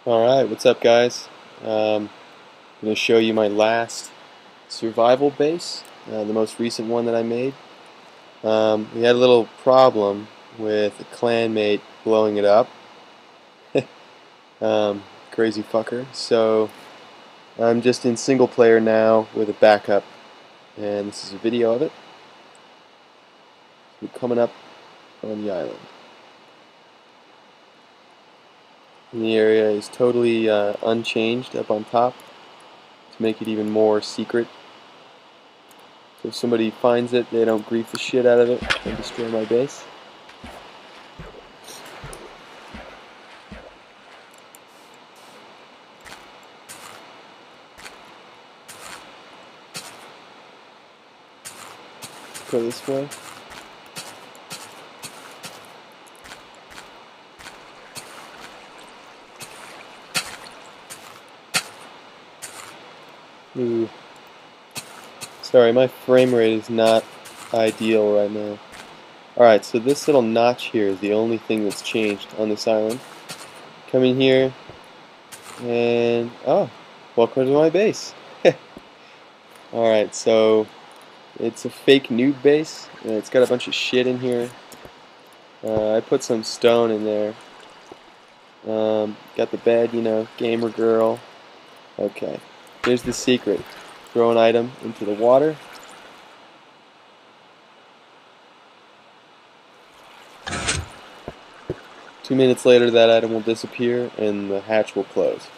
Alright, what's up guys? I'm going to show you my last survival base, the most recent one that I made. We had a little problem with a clanmate blowing it up. Crazy fucker. So I'm just in single player now with a backup, and this is a video of it. We're coming up on the island. And the area is totally unchanged up on top to make it even more secret. So if somebody finds it, they don't grief the shit out of it and destroy my base. Go this way. Ooh. Sorry, my frame rate is not ideal right now. Alright, so this little notch here is the only thing that's changed on this island. Come in here, and welcome to my base. Alright, so it's a fake noob base, and it's got a bunch of shit in here. I put some stone in there. Got the bed, gamer girl. Okay, here's the secret. Throw an item into the water. Two minutes later, that item will disappear and the hatch will close.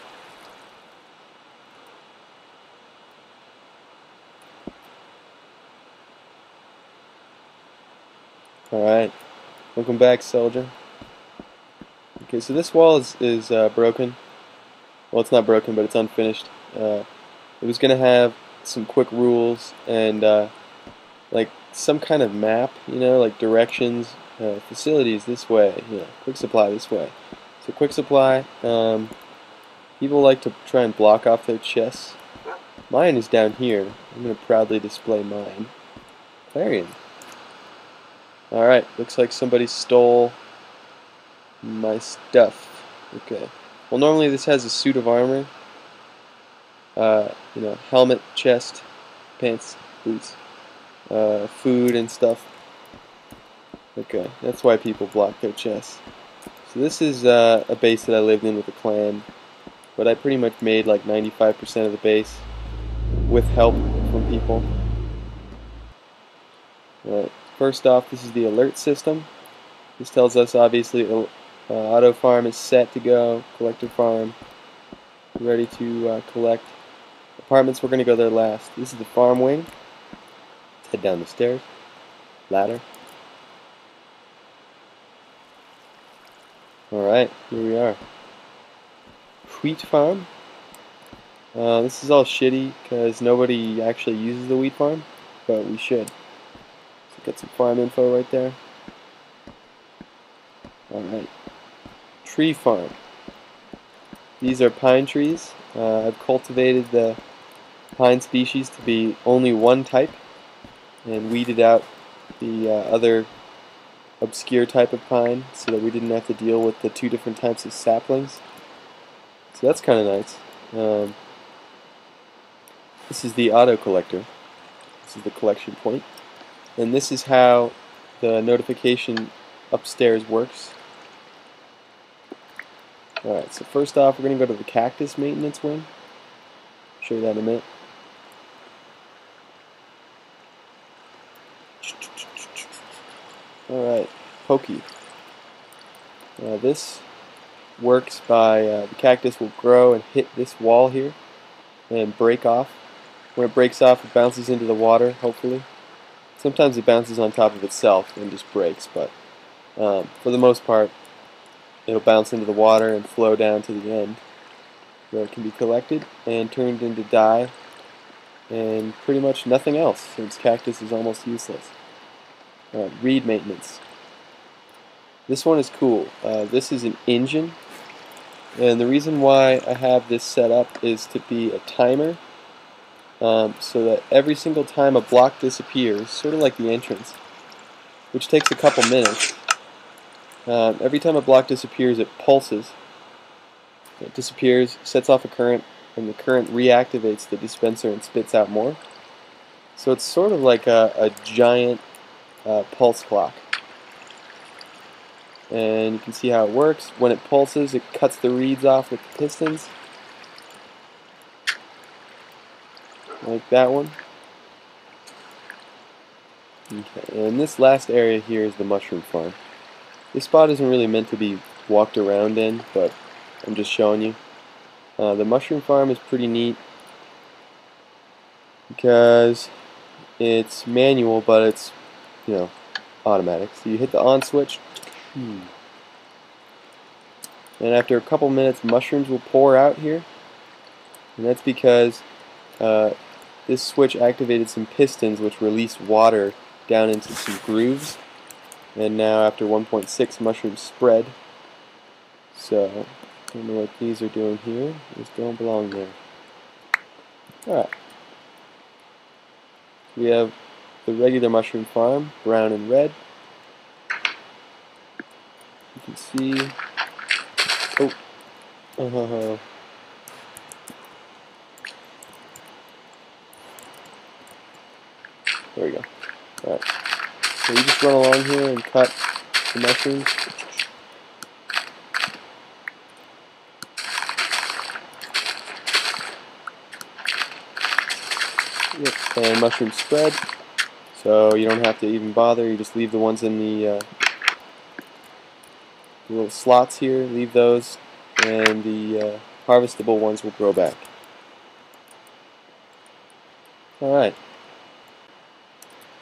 Alright, welcome back, soldier. Okay, so this wall is broken. Well, it's not broken, but it's unfinished. It was going to have some quick rules and like some kind of map, like directions, facilities this way, quick supply this way. So quick supply, people like to try and block off their chests. Mine is down here. I'm going to proudly display mine. Clarion. Alright, looks like somebody stole my stuff. Okay. Well, normally this has a suit of armor. Helmet, chest, pants, boots, food and stuff. Okay, that's why people block their chests. So this is a base that I lived in with a clan, but I pretty much made like 95% of the base with help from people. Alright, first off, this is the alert system. This tells us obviously auto farm is set to go, collector farm ready to collect. Apartments, we're going to go there last. This is the farm wing. Let's head down the stairs. Ladder. Alright, here we are. Wheat farm. This is all shitty because nobody actually uses the wheat farm, but we should. So get some farm info right there. Alright. Tree farm. These are pine trees. I've cultivated the pine species to be only one type and weeded out the other obscure type of pine so that we didn't have to deal with the two different types of saplings. So that's kind of nice. This is the auto collector. This is the collection point. And this is how the notification upstairs works. Alright, so first off, we're going to go to the cactus maintenance wing. Show you that in a minute. Alright, pokey. This works by the cactus will grow and hit this wall here and break off. When it breaks off, it bounces into the water, hopefully. Sometimes it bounces on top of itself and just breaks, but for the most part, it'll bounce into the water and flow down to the end where it can be collected and turned into dye and pretty much nothing else since cactus is almost useless. Reed maintenance. This one is cool. This is an engine, and the reason why I have this set up is to be a timer, so that every single time a block disappears, sort of like the entrance, which takes a couple minutes. Every time a block disappears, it pulses, It disappears, sets off a current, and the current reactivates the dispenser and spits out more. So it's sort of like a giant pulse clock. And you can see how it works. When it pulses, it cuts the reeds off with the pistons, like that one. Okay. And this last area here is the mushroom farm. This spot isn't really meant to be walked around in, but I'm just showing you. The mushroom farm is pretty neat because it's manual, but it's, automatic. So you hit the on switch, and after a couple minutes, mushrooms will pour out here, and that's because this switch activated some pistons which release water down into some grooves, and now after 1.6, mushrooms spread. So I don't know what these are doing here. These don't belong there. Alright. We have the regular mushroom farm, brown and red. You can see. Oh. There we go. Alright. So you just run along here and cut the mushrooms. Yep. And mushrooms spread. So you don't have to even bother. You just leave the ones in the little slots here. Leave those, and the harvestable ones will grow back. Alright.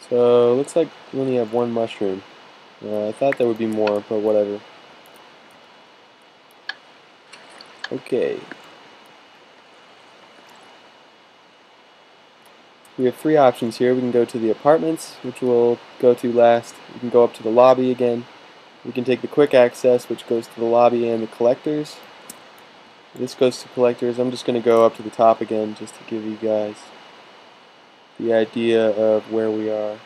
So looks like we only have one mushroom. I thought there would be more, but whatever. Okay. We have three options here. We can go to the apartments, which we'll go to last. We can go up to the lobby again. We can take the quick access, which goes to the lobby and the collectors. This goes to collectors. I'm just going to go up to the top again just to give you guys the idea of where we are.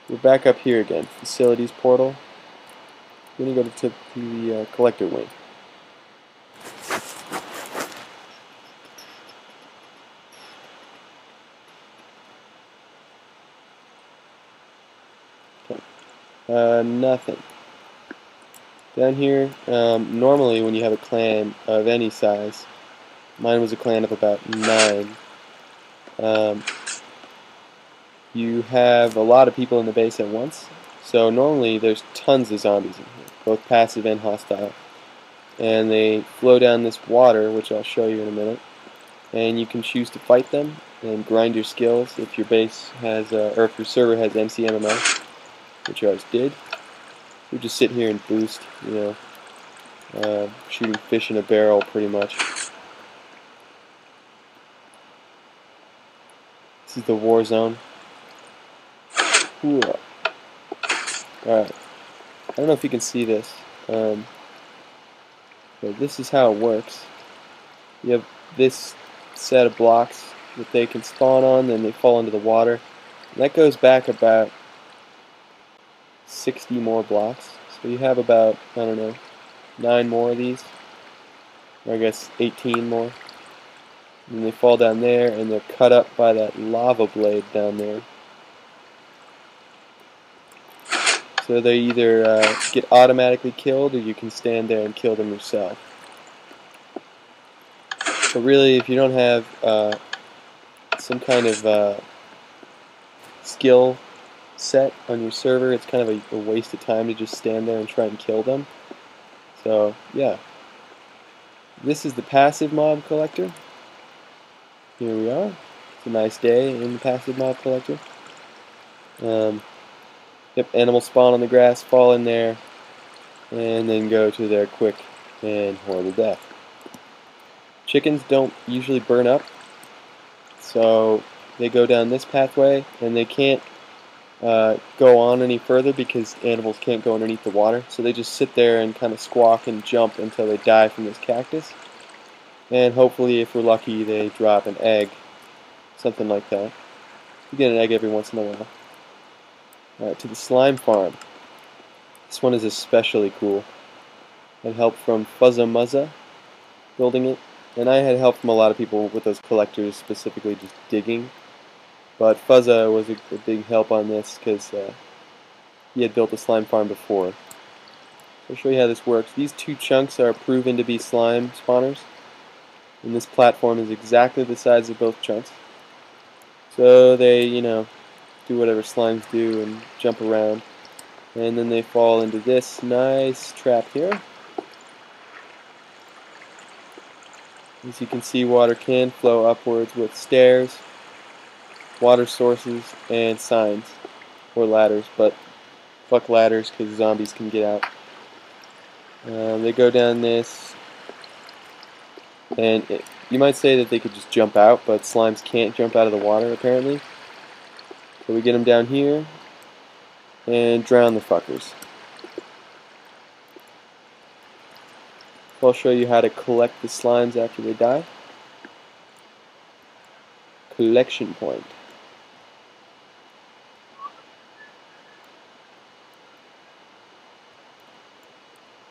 We're back up here again, facilities portal. We're going to go to the collector wing. Okay. Nothing. Down here, normally when you have a clan of any size, mine was a clan of about 9, you have a lot of people in the base at once. So normally there's tons of zombies in here, both passive and hostile. And they flow down this water, which I'll show you in a minute. And you can choose to fight them and grind your skills if your base has, or if your server has MCMMO, which ours did. You just sit here and boost, shooting fish in a barrel pretty much. This is the war zone. Alright. I don't know if you can see this, but this is how it works. You have this set of blocks that they can spawn on, then they fall into the water. And that goes back about 60 more blocks. So you have about, 9 more of these. Or I guess 18 more. And they fall down there, and they're cut up by that lava blade down there. So they either get automatically killed, or you can stand there and kill them yourself. So really, if you don't have some kind of skill set on your server, it's kind of a waste of time to just stand there and try and kill them. So yeah, this is the passive mob collector. Here we are. It's a nice day in the passive mob collector. Yep, animals spawn on the grass, fall in there, and then go to their quick and horrible death. Chickens don't usually burn up, so they go down this pathway, and they can't go on any further because animals can't go underneath the water. So they just sit there and kind of squawk and jump until they die from this cactus. And hopefully, if we're lucky, they drop an egg, something like that. You get an egg every once in a while. Alright, to the slime farm. This one is especially cool. Had help from Fuzza Muzza building it, and I had help from a lot of people with those collectors, specifically just digging. But Fuzza was a big help on this because he had built a slime farm before. I'll show you how this works. These two chunks are proven to be slime spawners, and this platform is exactly the size of both chunks. So they, do whatever slimes do and jump around. And then they fall into this nice trap here. As you can see, water can flow upwards with stairs, water sources, and signs, or ladders, but fuck ladders because zombies can get out. They go down this, and you might say that they could just jump out, but slimes can't jump out of the water apparently. So we get them down here and drown the fuckers. So I'll show you how to collect the slimes after they die. Collection point.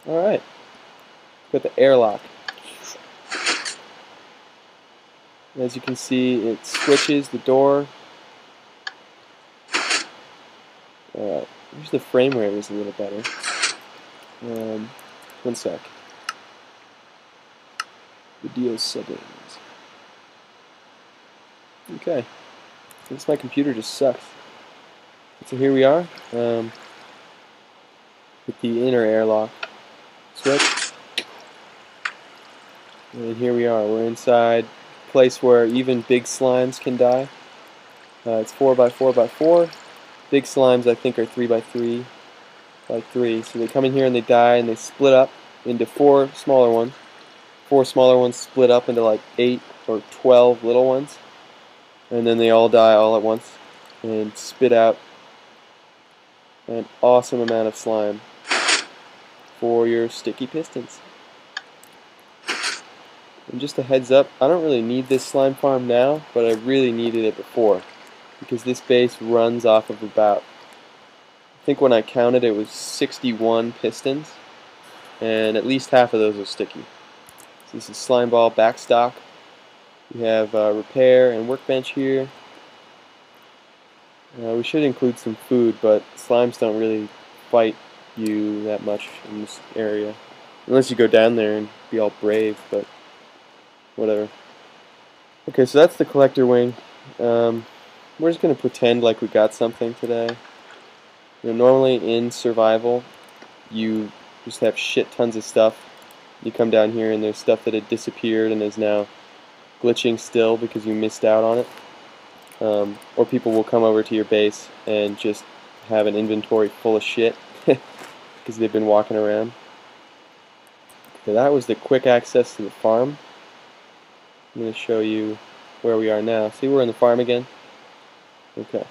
Alright, got the airlock. As you can see, it switches the door. Alright, wish the frame rate was a little better. One sec. Video settings. Okay, I guess my computer just sucks. So here we are, with the inner airlock switch. And here we are, we're inside a place where even big slimes can die. It's 4x4x4. Big slimes I think are 3x3 by 3. So they come in here and they die and they split up into 4 smaller ones. 4 smaller ones split up into like 8 or 12 little ones. And then they all die all at once and spit out an awesome amount of slime for your sticky pistons. And just a heads up, I don't really need this slime farm now, but I really needed it before, because this base runs off of about, I think when I counted it was 61 pistons, and at least half of those are sticky. So this is slime ball backstock. We have repair and workbench here. We should include some food, but slimes don't really fight you that much in this area, unless you go down there and be all brave, but whatever. Okay, so that's the collector wing. We're just going to pretend like we got something today. Normally in survival, you just have shit tons of stuff. You come down here and there's stuff that had disappeared and is now glitching still because you missed out on it. Or people will come over to your base and just have an inventory full of shit because they've been walking around. Okay, that was the quick access to the farm. I'm going to show you where we are now. See, we're in the farm again? Okay.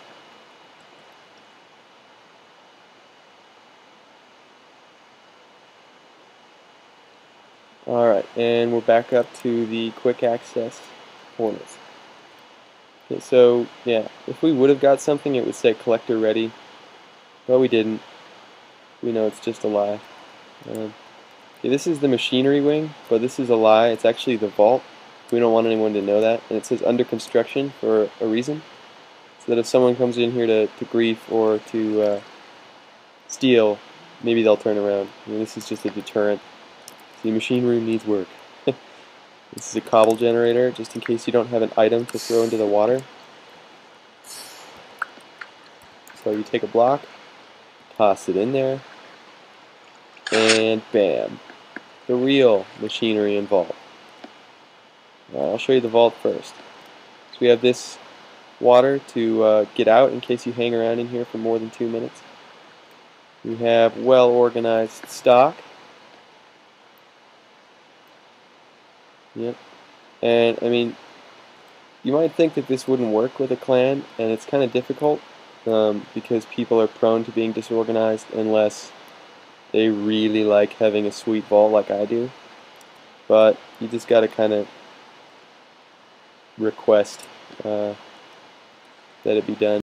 Alright, and we're back up to the quick access corners. Okay, so, yeah, if we would have got something, it would say collector ready, but we didn't. We know it's just a lie. Okay, this is the machinery wing, but this is a lie. It's actually the vault. We don't want anyone to know that. And it says under construction for a reason, so that if someone comes in here to grief or to steal, maybe they'll turn around. This is just a deterrent. See, machine room needs work. This is a cobble generator, just in case you don't have an item to throw into the water. So you take a block, toss it in there, and bam. The real machinery and vault. I'll show you the vault first. So we have this water to get out in case you hang around in here for more than 2 minutes. We have well organized stock. Yep. And I mean, you might think that this wouldn't work with a clan, and it's kind of difficult because people are prone to being disorganized unless they really like having a sweet vault like I do. But you just gotta kind of request that it be done.